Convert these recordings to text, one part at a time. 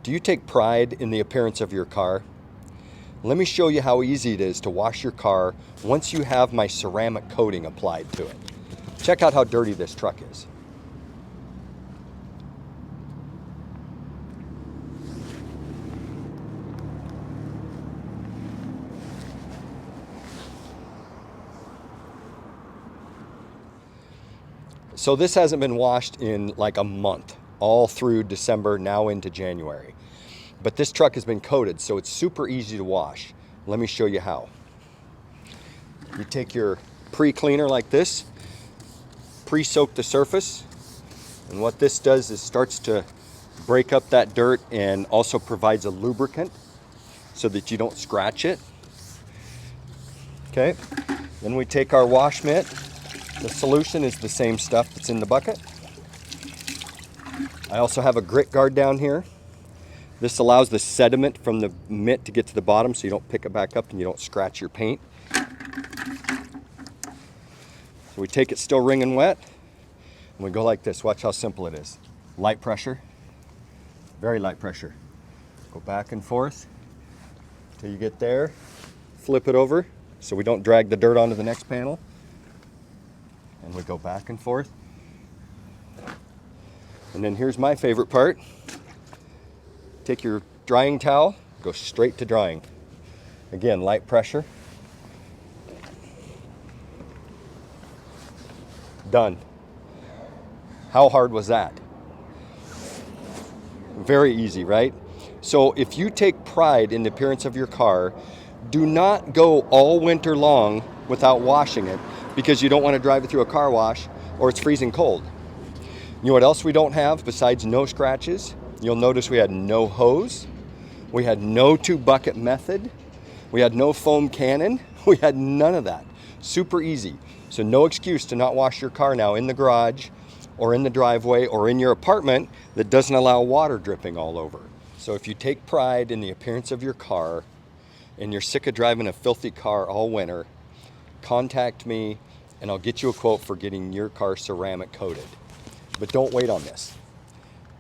Do you take pride in the appearance of your car? Let me show you how easy it is to wash your car once you have my ceramic coating applied to it. Check out how dirty this truck is. So this hasn't been washed in like a month, all through December, now into January. But this truck has been coated, so it's super easy to wash. Let me show you how. You take your pre-cleaner like this, pre-soak the surface, and what this does is starts to break up that dirt and also provides a lubricant so that you don't scratch it. Okay, then we take our wash mitt. The solution is the same stuff that's in the bucket. I also have a grit guard down here. This allows the sediment from the mitt to get to the bottom so you don't pick it back up and you don't scratch your paint. So we take it still wringing wet, and we go like this. Watch how simple it is. Light pressure, very light pressure. Go back and forth until you get there. Flip it over so we don't drag the dirt onto the next panel. And we go back and forth. And then here's my favorite part. Take your drying towel, go straight to drying. Again, light pressure. Done. How hard was that? Very easy, right? So if you take pride in the appearance of your car, do not go all winter long without washing it because you don't want to drive it through a car wash or it's freezing cold. You know what else we don't have besides no scratches? You'll notice we had no hose, we had no 2-bucket method, we had no foam cannon, we had none of that. Super easy. So no excuse to not wash your car now in the garage or in the driveway or in your apartment that doesn't allow water dripping all over. So if you take pride in the appearance of your car and you're sick of driving a filthy car all winter, contact me and I'll get you a quote for getting your car ceramic coated. But don't wait on this.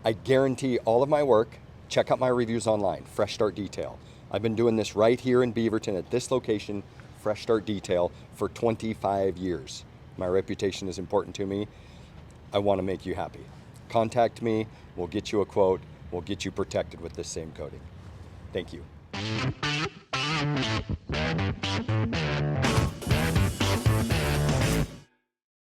I guarantee all of my work. Check out my reviews online, Fresh Start Detail. I've been doing this right here in Beaverton at this location, Fresh Start Detail, for 25 years. My reputation is important to me. I want to make you happy. Contact me, we'll get you a quote, we'll get you protected with this same coating. Thank you.